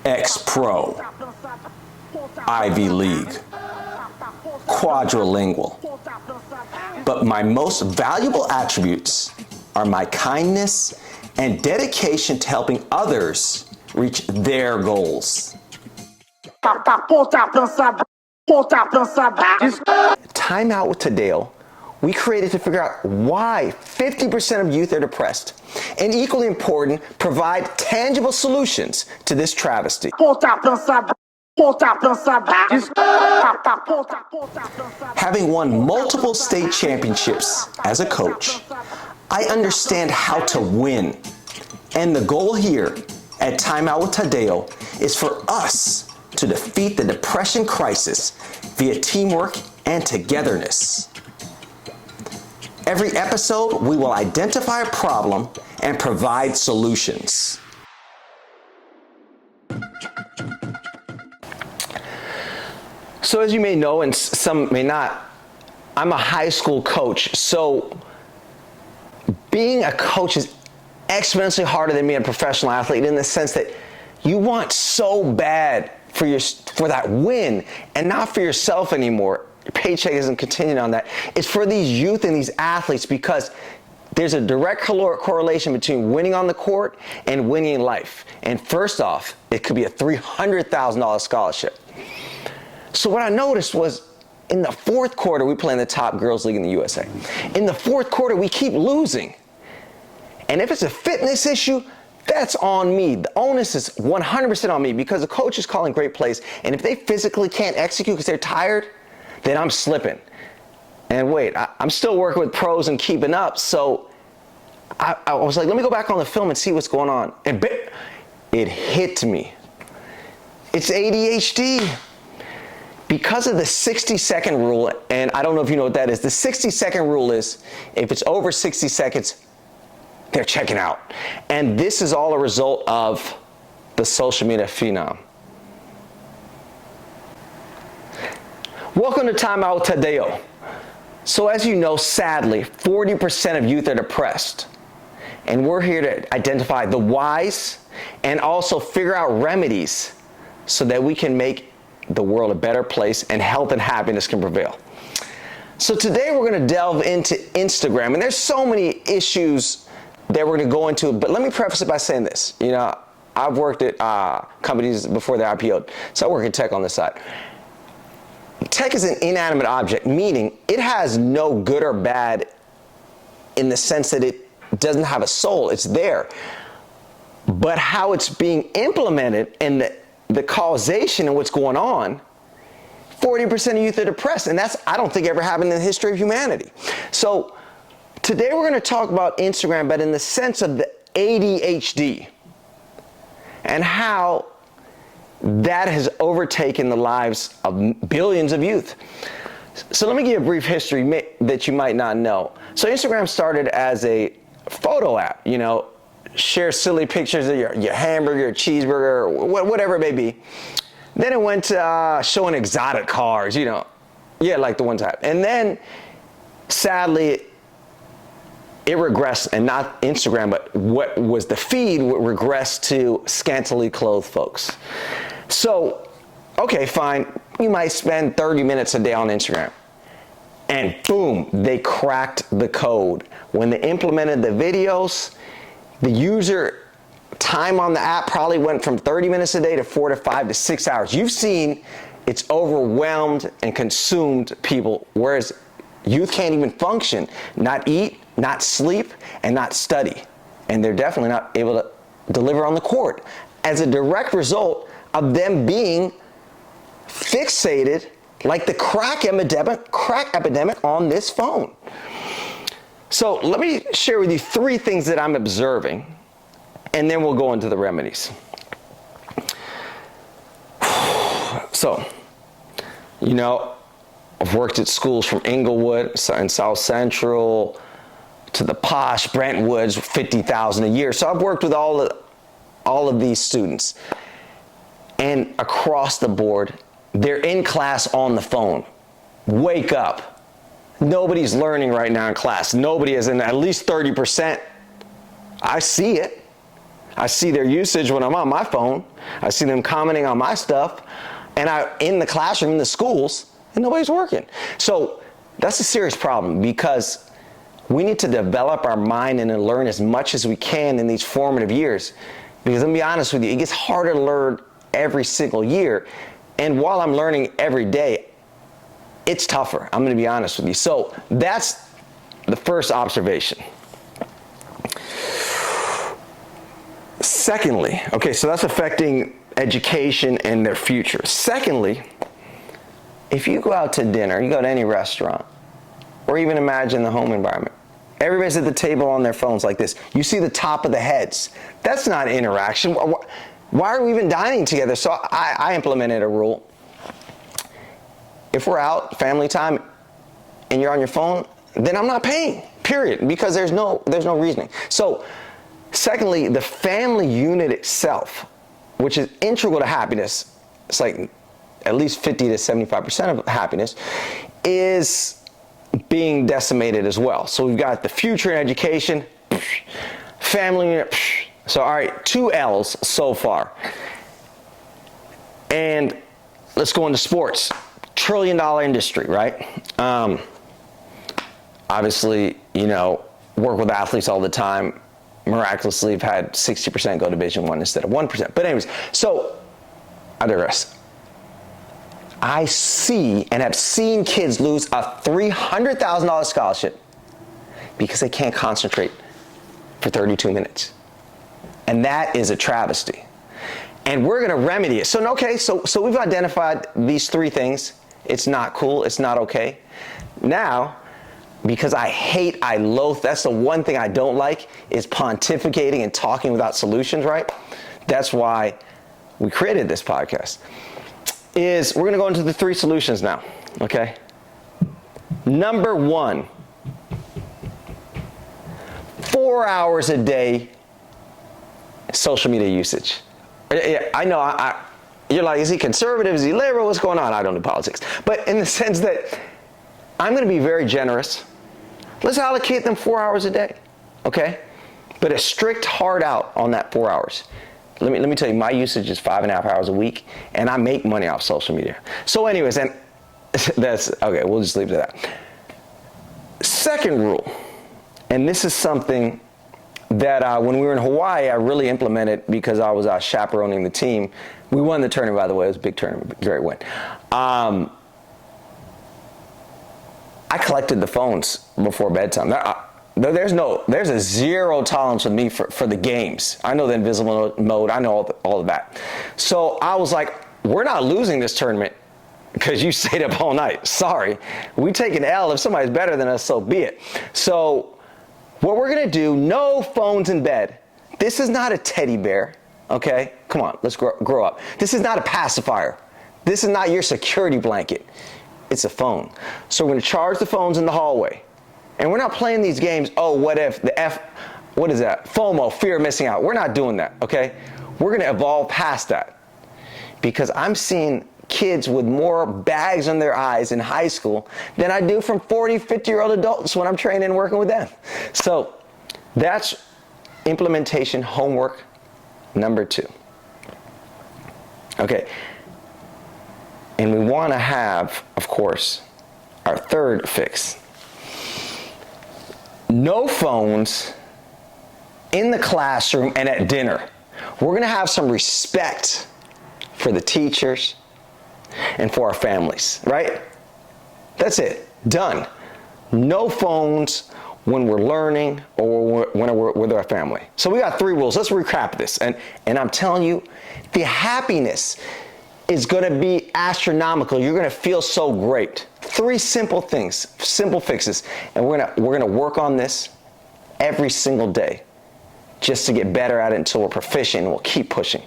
ex-pro, Ivy League, quadrilingual. But my most valuable attributes are my kindness and dedication to helping others reach their goals. Time Out with Tadeo, we created to figure out why 50% of youth are depressed, and equally important, provide tangible solutions to this travesty. Having won multiple state championships as a coach, I understand how to win. And the goal here at Time Out with Tadeo is for us to defeat the depression crisis via teamwork and togetherness. Every episode, we will identify a problem and provide solutions. So as you may know, and some may not, I'm a high school coach. So being a coach is exponentially harder than being a professional athlete in the sense that you want so bad for that win and not for yourself anymore. Your paycheck isn't continuing on that. It's for these youth and these athletes because there's a direct correlation between winning on the court and winning in life. And first off, it could be a $300,000 scholarship. So what I noticed was in the fourth quarter, we play in the top girls league in the USA. In the fourth quarter, we keep losing. And if it's a fitness issue, that's on me. The onus is 100% on me because the coach is calling great plays. And if they physically can't execute because they're tired, then I'm slipping. And wait, I'm still working with pros and keeping up. So I was like, let me go back on the film and see what's going on. And it hit me. It's ADHD. Because of the 60-second rule, and I don't know if you know what that is, the 60-second rule is if it's over 60 seconds, they're checking out. And this is all a result of the social media phenom. Welcome to Time Out with Tadeo. So as you know, sadly, 40% of youth are depressed. And we're here to identify the whys and also figure out remedies so that we can make the world a better place and health and happiness can prevail. So today we're going to delve into Instagram, and there's so many issues that we're going to go into, but let me preface it by saying this. You know, I've worked at companies before they IPO'd, so I work in tech on this side. Tech is an inanimate object, meaning it has no good or bad in the sense that it doesn't have a soul. It's there. But how it's being implemented and the causation and what's going on, 40% of youth are depressed. And that's, I don't think, ever happened in the history of humanity. So today we're going to talk about Instagram, but in the sense of the ADHD and how that has overtaken the lives of billions of youth. So let me give you a brief history that you might not know. So Instagram started as a photo app, you know, share silly pictures of your hamburger, your cheeseburger, whatever it may be. Then it went to showing exotic cars, you know. Yeah, like the one type. And then, sadly, it regressed, and not Instagram, but what was the feed regressed to scantily clothed folks. So, okay, fine. You might spend 30 minutes a day on Instagram. And boom, they cracked the code. When they implemented the videos, the user time on the app probably went from 30 minutes a day to 4 to 5 to 6 hours. You've seen it's overwhelmed and consumed people, whereas youth can't even function, not eat, not sleep, and not study. And they're definitely not able to deliver on the court as a direct result of them being fixated like the crack epidemic on this phone. So let me share with you 3 things that I'm observing, and then we'll go into the remedies. So, you know, I've worked at schools from Inglewood and South Central to the posh Brentwoods, $50,000 a year. So I've worked with all of these students, and across the board, they're in class on the phone. Wake up. Nobody's learning right now in class. Nobody is in at least 30%. I see it. I see their usage when I'm on my phone. I see them commenting on my stuff, and in the classroom, in the schools, and nobody's working. So that's a serious problem, because we need to develop our mind and learn as much as we can in these formative years. Because let me be honest with you, it gets harder to learn every single year. And while I'm learning every day, it's tougher. I'm going to be honest with you. So that's the first observation. Secondly, okay, so that's affecting education and their future. Secondly, if you go out to dinner, you go to any restaurant, or even imagine the home environment, everybody's at the table on their phones like this. You see the top of the heads. That's not interaction. Why are we even dining together? So I implemented a rule. If we're out, family time, and you're on your phone, then I'm not paying, period, because there's no reasoning. So secondly, the family unit itself, which is integral to happiness, it's like at least 50 to 75% of happiness, is being decimated as well. So we've got the future in education, family unit. So all right, 2 L's so far. And let's go into sports. $1 trillion industry, right? Obviously, work with athletes all the time. Miraculously, have had 60% go Division I instead of 1%. But anyways, so I digress. I see and have seen kids lose a $300,000 scholarship because they can't concentrate for 32 minutes. And that is a travesty. And we're going to remedy it. So we've identified these 3 things. It's not cool. It's not okay. Now, because I loathe, that's the one thing I don't like, is pontificating and talking without solutions, right? That's why we created this podcast. We're going to go into the 3 solutions now, okay? Number 1, 4 hours a day social media usage. I know, you're like, is he conservative? Is he liberal? What's going on? I don't do politics. But in the sense that I'm going to be very generous. Let's allocate them 4 hours a day, okay? But a strict hard out on that 4 hours. Let me tell you, my usage is 5.5 hours a week, and I make money off social media. So anyways, and that's, okay, we'll just leave it at that. Second rule, and this is something that when we were in Hawaii, I really implemented because I was chaperoning the team. We won the tournament, by the way. It was a big tournament, great win. I collected the phones before bedtime. There's a zero tolerance with me for the games. I know the invisible mode. I know all of that. So I was like, we're not losing this tournament because you stayed up all night. Sorry. We take an L. If somebody's better than us, so be it. So what we're going to do, no phones in bed. This is not a teddy bear, okay? Come on, let's grow up. This is not a pacifier. This is not your security blanket. It's a phone. So we're going to charge the phones in the hallway. And we're not playing these games, what if, what is that? FOMO, fear of missing out. We're not doing that, okay? We're going to evolve past that. Because I'm seeing kids with more bags on their eyes in high school than I do from 40, 50-year-old adults when I'm training and working with them. So that's implementation homework number 2. Okay. And we want to have, of course, our third fix. No phones in the classroom and at dinner. We're going to have some respect for the teachers and for our families, right? That's it. Done. No phones when we're learning or when we're with our family. So we got 3 rules. Let's recap this. And I'm telling you, the happiness is going to be astronomical. You're going to feel so great. 3 simple things, simple fixes. And we're going to work on this every single day just to get better at it until we're proficient, and we'll keep pushing.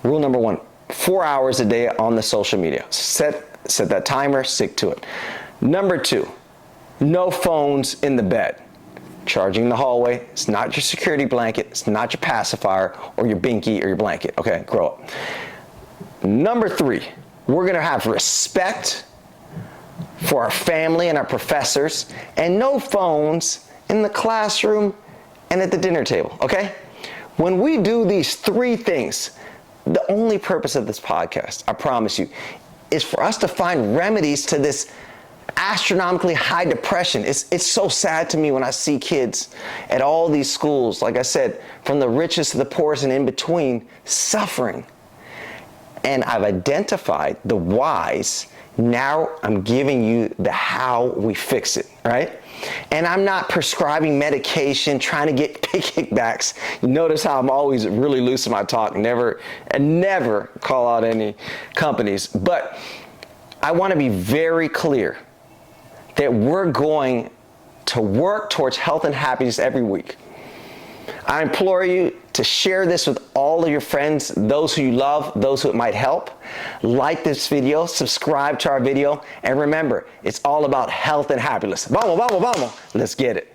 Rule number 1. 4 hours a day on the social media. Set that timer, stick to it. Number 2, no phones in the bed. Charging the hallway. It's not your security blanket. It's not your pacifier or your binky or your blanket. Okay, grow up. Number 3, we're going to have respect for our family and our professors, and no phones in the classroom and at the dinner table, okay? When we do these three things, the only purpose of this podcast, I promise you, is for us to find remedies to this astronomically high depression. It's so sad to me when I see kids at all these schools, like I said, from the richest to the poorest and in between, suffering. And I've identified the whys. Now I'm giving you the how we fix it, right? And I'm not prescribing medication, trying to get kickbacks. You notice how I'm always really loose in my talk, never call out any companies. But I want to be very clear that we're going to work towards health and happiness every week. I implore you to share this with all of your friends, those who you love, those who it might help. Like this video, subscribe to our video, and remember, it's all about health and happiness. Vamos, vamos, vamos. Let's get it.